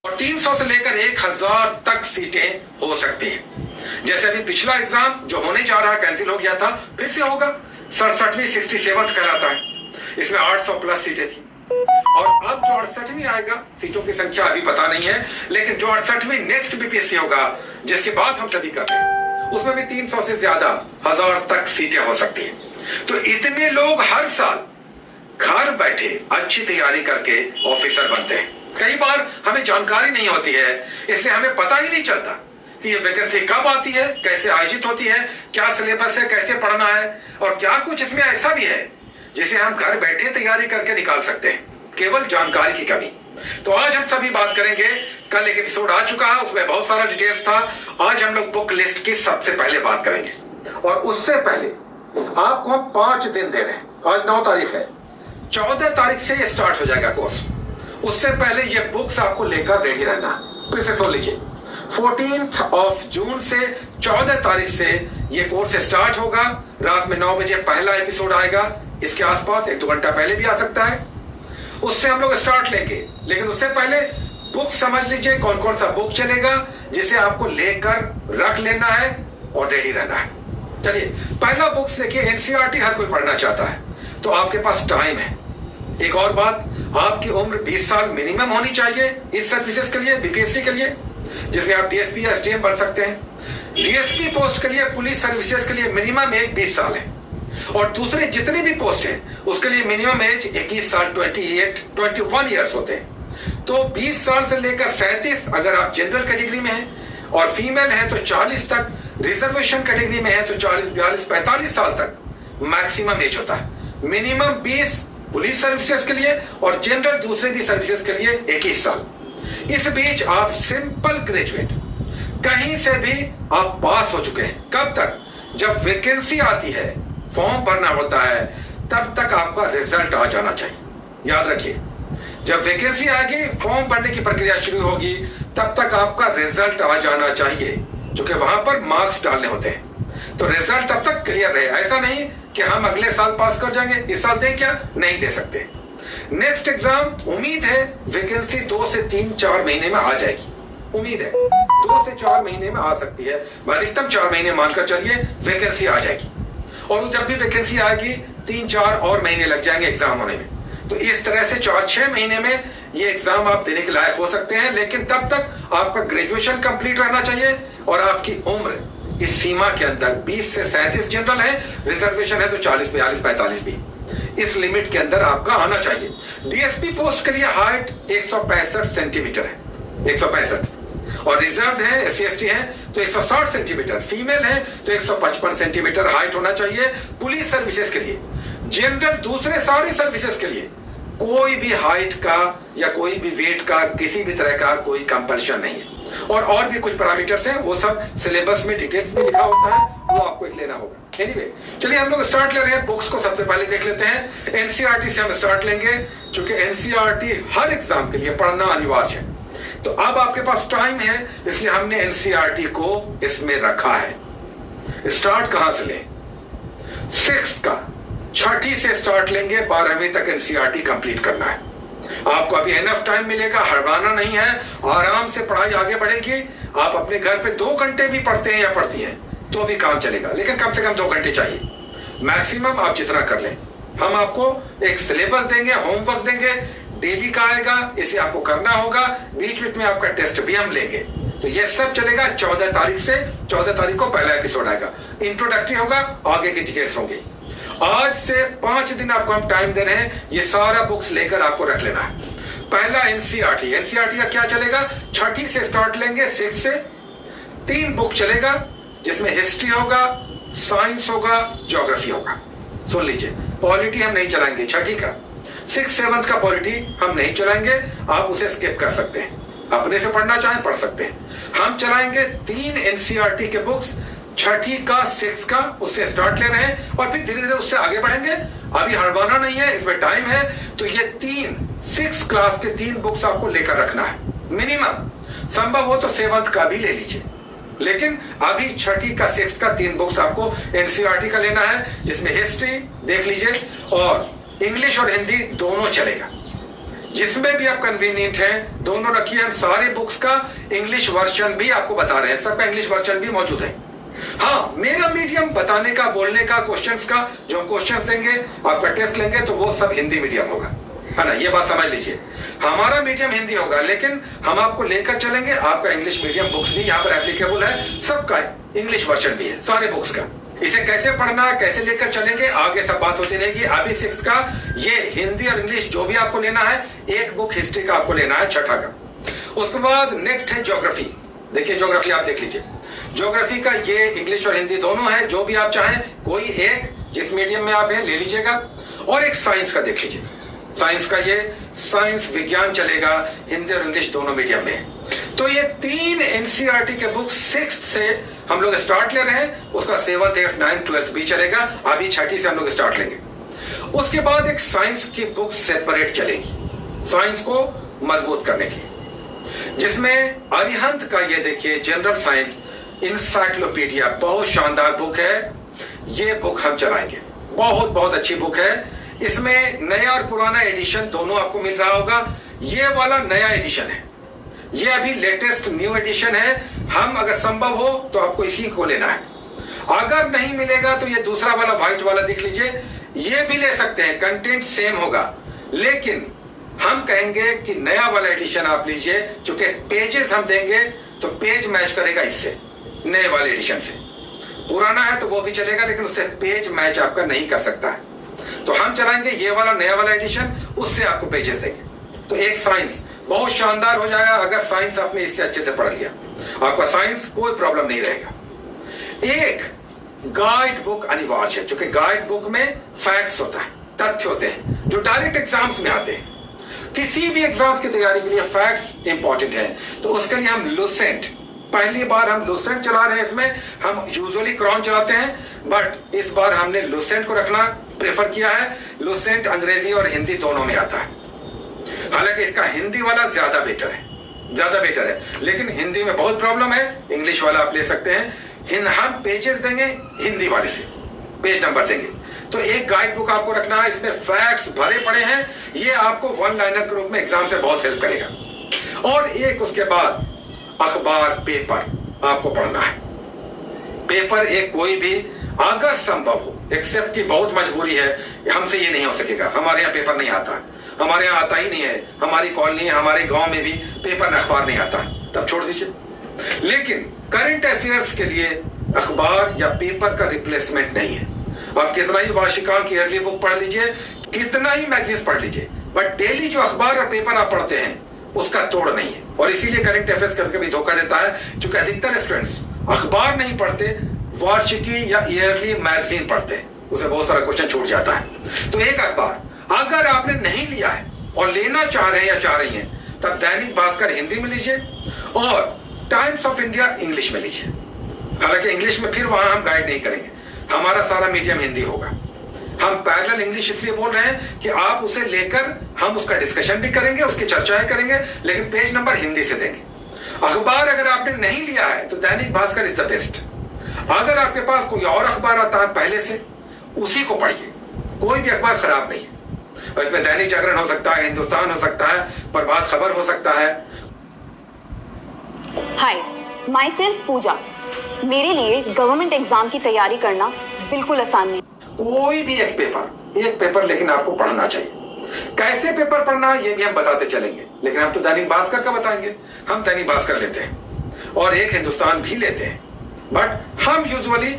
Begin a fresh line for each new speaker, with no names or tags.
और 300 से लेकर 1000 तक सीटें हो सकती हैं। जैसे अभी पिछला एग्जाम जो होने जा रहा है कैंसिल हो गया था, फिर से होगा। 67वीं 67th कहलाता है, इसमें 800 प्लस सीटें थी। और अब जो 68वीं आएगा, सीटों की संख्या अभी पता नहीं है, लेकिन जो 68वीं नेक्स्ट बीपीएससी होगा जिसके बाद हम सभी करते हैं, उसमें भी 300 से ज्यादा 1000 तक सीटें हो सकती हैं। तो इतने लोग हर साल घर बैठे अच्छी तैयारी करके ऑफिसर बनते हैं। कई बार हमें जानकारी नहीं होती है, इसलिए हमें पता ही नहीं चलता कि ये वैकेंसी कब आती है, कैसे आयोजित होती है, क्या सिलेबस है, कैसे पढ़ना है, और क्या कुछ इसमें ऐसा भी है जिसे हम घर बैठे तैयारी करके निकाल सकते हैं, केवल जानकारी की कमी। तो आज हम सभी बात करेंगे। कल एक एपिसोड आ चुका है, उसमें बहुत सारा डिटेल्स था। आज हम लोग बुक लिस्ट की सबसे पहले बात करेंगे, और उससे पहले आपको हम 5 दिन दे रहे हैं। आज 9 तारीख है, 14 तारीख से ये स्टार्ट हो जाएगा कोर्स। उससे पहले ये बुक्स आपको लेकर रेडी रहना। फिर से सुन लीजिए, 14 जून से 14 तारीख से ये कोर्स स्टार्ट होगा। रात में 9 बजे पहला एपिसोड आएगा, इसके आसपास 1-2 घंटा पहले भी आ सकता है। उससे हम लोग स्टार्ट लेंगे, लेकिन उससे पहले बुक समझ लीजिए कौन कौन सा बुक चलेगा, जिसे आपको लेकर रख लेना है और रेडी रहना है। चलिए, पहला बुक्स देखिए, एनसीईआरटी हर कोई पढ़ना चाहता है, तो आपके पास टाइम है। एक और बात, आपकी उम्र 20 साल मिनिमम होनी चाहिए इस सर्विसेज के लिए, बीपीएससी के लिए, जिसमें आप डीएसपी या एसडीएम बन सकते हैं। डीएसपी पोस्ट के लिए, पुलिस सर्विसेज के लिए मिनिमम एज 20 साल है, और दूसरे जितने भी पोस्ट हैं उसके लिए मिनिमम एज 21 साल 21 ईयर्स होते हैं। तो 20 साल से लेकर 37 अगर आप जनरल कैटेगरी में हैं, और फीमेल है तो 40 तक, रिजर्वेशन कैटेगरी में है तो 40, 42, 45 साल तक मैक्सिमम एज होता है। मिनिमम 20 पुलिस सर्विसेज के लिए, और जनरल दूसरे भी सर्विसेज के लिए 21 साल। इस बीच आप सिंपल ग्रेजुएट, कहीं से भी आप पास हो चुके हैं। कब तक? जब वैकेंसी आती है, फॉर्म भरना होता है, तब तक आपका रिजल्ट आ जाना चाहिए। याद रखिए, जब वैकेंसी आएगी, फॉर्म भरने की प्रक्रिया शुरू होगी, तब तक आपका रिजल्ट आ जाना चाहिए, क्योंकि वहां पर मार्क्स डालने होते हैं। तो रिजल्ट तब तक क्लियर रहे। ऐसा नहीं कि हम अगले साल पास कर जाएंगे, इस साल दें क्या, नहीं दे सकते। नेक्स्ट एग्जाम, उम्मीद है वैकेंसी 2 से 3-4 महीने में आ जाएगी। उम्मीद है 2 से 4 महीने में आ सकती है, अधिकतम 4 महीने मानकर चलिए वैकेंसी आ जाएगी। और जब भी वैकेंसी आएगी, 3-4 और महीने लग जाएंगे एग्जाम होने में। तो इस तरह से 4-6 महीने में ये एग्जाम आप देने के लायक हो सकते हैं, लेकिन तब तक आपका ग्रेजुएशन कंप्लीट रहना चाहिए, और आपकी उम्र इस सीमा के अंदर 20 से 37 जनरल है, रिजर्वेशन है तो 40, 42, 45 भी, इस लिमिट के अंदर आपका आना चाहिए। डीएसपी पोस्ट के लिए हाइट 165 सेंटीमीटर है, 165, और रिजर्व है, एससी एसटी है तो 160 सेंटीमीटर, फीमेल है तो 155 सेंटीमीटर हाइट होना चाहिए पुलिस सर्विसेज के लिए। जनरल दूसरे सारी सर्विसेज के लिए कोई भी हाइट का या कोई भी वेट का, किसी भी तरह का कोई कंपल्शन नहीं है। और भी कुछ पैरामीटर्स हैं, वो सब सिलेबस में डिटेल्स में लिखा होता है, वो आपको एक लेना होगा। एनीवे, चलिए हम लोग स्टार्ट ले रहे हैं। बुक्स को सबसे पहले देख लेते हैं। एनसीईआरटी से हम स्टार्ट लेंगे, क्योंकि एनसीईआरटी हर एग्जाम के लिए पढ़ना अनिवार्य है। तो अब आपके पास टाइम है, इसलिए हमने एनसीईआरटी को इसमें रखा है। स्टार्ट कहां से लें? 6th का, 6ठी से स्टार्ट लेंगे, 12वीं तक एनसीईआरटी कंप्लीट करना है। आपको अभी एनफ टाइम मिलेगा, हड़बड़ाना नहीं है, आराम से पढ़ाई आगे बढ़ेगी। आप अपने घर पे 2 घंटे भी पढ़ते हैं या पढ़ती हैं तो भी काम चलेगा, लेकिन कम से कम 2 घंटे चाहिए मैक्सिमम। आप जितना कर लें, हम आपको एक सिलेबस देंगे, होमवर्क देंगे, डेली का आएगा, इसे आपको करना होगा। बीच बीच में आपका टेस्ट भी हम लेंगे। तो ये सब चलेगा 14 तारीख से। 14 तारीख को पहला एपिसोड आएगा, इंट्रोडक्टरी होगा, आगे की डिटेल्स होंगी। आज से 5 दिन आपको हम टाइम दे रहे हैं, ये सारा बुक्स लेकर आपको रख लेना है। पहला एनसीईआरटी, एनसीईआरटी का क्या चलेगा? 6ठी से स्टार्ट लेंगे, 6 से 3 बुक चलेगा, जिसमें हिस्ट्री होगा, साइंस होगा, ज्योग्राफी होगा। सुन लीजिए, पॉलिटी हम नहीं चलाएंगे 6ठी का, 6th 7th का पॉलिटी हम नहीं चलाएंगे, आप उसे स्किप कर सकते हैं, अपने से पढ़ना चाहें पढ़ सकते हैं। हम चलाएंगे 3 एनसीईआरटी के बुक्स, 6ठी का, 6th का, उससे स्टार्ट ले रहे हैं, और फिर धीरे धीरे उससे आगे बढ़ेंगे। अभी हड़बड़ाना नहीं है, इसमें टाइम है। तो ये 6th क्लास के 3 बुक्स आपको लेकर रखना है मिनिमम। संभव हो तो 7th का भी ले लीजिए, लेकिन अभी 6ठी का, 6th का 3 बुक्स आपको एनसीईआरटी का लेना है, जिसमें हिस्ट्री देख लीजिए, और इंग्लिश और हिंदी दोनों चलेगा। जिसमें भी आप कन्वीनियंट हैं दोनों रखिए। हम सारे बुक्स का इंग्लिश वर्जन भी आपको बता रहे हैं, सबका इंग्लिश वर्जन भी मौजूद है। हाँ, मेरा मीडियम बताने का, बोलने का, क्वेश्चंस का, जो हम क्वेश्चंस देंगे, आपका टेस्ट लेंगे, तो वो सब हिंदी मीडियम होगा, है ना, ये बात समझ लीजिए। हमारा मीडियम हिंदी होगा, लेकिन हम आपको लेकर चलेंगे। आपका इंग्लिश मीडियम बुक्स भी यहाँ पर एप्लीकेबल है, सबका इंग्लिश वर्जन भी है, सारे बुक्स का। इसे कैसे पढ़ना, कैसे लेकर चलेंगे, आगे सब बात होती रहेगी। अभी 6th का ये हिंदी और इंग्लिश जो भी आपको लेना है, एक बुक हिस्ट्री का आपको लेना है, छठा का। उसके बाद नेक्स्ट है ज्योग्राफी। देखिए ज्योग्राफी आप देख लीजिए। ज्योग्राफी का ये इंग्लिश और हिंदी दोनों है, जो भी आप चाहें कोई एक जिस मीडियम में आप हैं ले लीजिएगा। और एक साइंस का देख लीजिए। साइंस का ये साइंस विज्ञान चलेगा, हिंदी और इंग्लिश दोनों मीडियम में। तो ये 3 एनसीईआरटी के बुक 6th से हम लोग स्टार्ट ले रहे हैं। उसका 7th 8th 9th 12th भी चलेगा। अभी छठी से हम लोग स्टार्ट लेंगे। उसके बाद एक साइंस की बुक सेपरेट चलेगी, साइंस को मजबूत करने की, जिसमें अरिहंत का ये देखिए जनरल साइंस इंसाइक्लोपीडिया, बहुत शानदार बुक है। ये बुक हम चलाएंगे, बहुत बहुत अच्छी बुक है। इसमें नया और पुराना एडिशन दोनों आपको मिल रहा होगा। ये वाला नया एडिशन है, ये अभी लेटेस्ट न्यू एडिशन है। हम अगर संभव हो तो आपको इसी को लेना है। अगर नहीं मिलेगा तो ये दूसरा वाला व्हाइट वाला देख लीजिए, ये भी ले सकते हैं, कंटेंट सेम होगा, लेकिन हम कहेंगे कि नया वाला एडिशन आप लीजिए। चूंकि पेजेस हम देंगे तो पेज मैच करेगा इससे, नए वाले एडिशन से। पुराना है तो वो भी चलेगा, लेकिन उससे पेज मैच आपका नहीं कर सकता है। तो हम चलाएंगे ये वाला नया वाला एडिशन, उससे आपको पेजेस देंगे। तो एक साइंस बहुत शानदार हो जाएगा। अगर साइंस आपने इससे अच्छे से पढ़ लिया, आपका साइंस कोई प्रॉब्लम नहीं रहेगा। एक गाइड बुक अनिवार्य है, क्योंकि गाइड बुक में फैक्ट्स होता है, तथ्य होते हैं, जो डायरेक्ट एग्जाम्स में आते हैं। किसी भी एग्जाम्स की तैयारी के लिए फैक्ट्स इंपॉर्टेंट है। तो उसके लिए हम लुसेंट, पहली बार हम लुसेंट चला रहे हैं। इसमें हम यूजुअली क्रॉन चलाते हैं, बट इस बार हमने लुसेंट को रखना प्रेफर किया है। लुसेंट अंग्रेजी और हिंदी दोनों में आता है। हालांकि इसका हिंदी वाला ज्यादा बेटर है, लेकिन हिंदी में बहुत प्रॉब्लम है। इंग्लिश वाला आप ले सकते हैं। हम पेजेस देंगे हिंदी वाले से, पेज नंबर देंगे। तो एक गाइड बुक आपको रखना है, इसमें फैक्ट्स भरे पड़े हैं। ये आपको 1 लाइनर के रूप में एग्जाम से बहुत हेल्प करेगा। और एक उसके बाद अखबार, पेपर आपको पढ़ना है। पेपर एक कोई भी, अगर संभव हो, एक्सेप्ट की बहुत मजबूरी है, हमसे ये नहीं हो सकेगा। हमारे यहाँ पेपर नहीं आता, हमारे यहाँ आता ही नहीं है। हमारी कॉलोनी, हमारे गांव में भी पेपर अखबार नहीं आता, तब छोड़ दीजिए। लेकिन करंट अफेयर्स के लिए अखबार या पेपर का रिप्लेसमेंट नहीं है। आप कितना ही वार्षिकांक की अर्ली बुक पढ़ लीजिए, कितना ही मैगजीन्स पढ़ लीजिए, बट डेली जो अखबार और पेपर आप पढ़ते हैं उसका तोड़ नहीं है। और इसीलिए करंट अफेयर्स कभी कभी धोखा देता है, क्योंकि अधिकतर स्टूडेंट्स अखबार नहीं पढ़ते, वार्षिकी या ईयरली मैगजीन पढ़ते हैं, उसे बहुत सारा क्वेश्चन छूट जाता है। तो एक अखबार अगर आपने नहीं लिया है और लेना चाह रहे हैं या चाह रही हैं, तब दैनिक भास्कर हिंदी में लीजिए और टाइम्स ऑफ इंडिया इंग्लिश में लीजिए। हालांकि इंग्लिश में फिर वहां हम गाइड नहीं करेंगे, हमारा सारा मीडियम हिंदी होगा। हम पैरेलल इंग्लिश इसलिए बोल रहे हैं कि आप उसे लेकर हम उसका डिस्कशन भी करेंगे, उसकी चर्चाएं करेंगे, लेकिन पेज नंबर हिंदी से देंगे। अखबार अगर आपने नहीं लिया है तो Dainik Bhaskar is the best. अगर आपके पास कोई और अखबार आता है पहले से, उसी को पढ़िए, कोई भी अखबार खराब नहीं है। और इसमें दैनिक जागरण हो सकता है, हिंदुस्तान हो सकता है, प्रभात खबर हो सकता है।
हाय, माई सेल्फ पूजा। मेरे लिए गवर्नमेंट एग्जाम की तैयारी करना बिल्कुल आसान नहीं।
कोई भी एक पेपर लेकिन आपको पढ़ना चाहिए। कैसे पेपर पढ़ना ये भी हम बताते चलेंगे, लेकिन हम तो दैनिक भास्कर का बताएंगे। हम दैनिक भास्कर लेते हैं और एक हिंदुस्तान भी लेते हैं, बट हम यूजुअली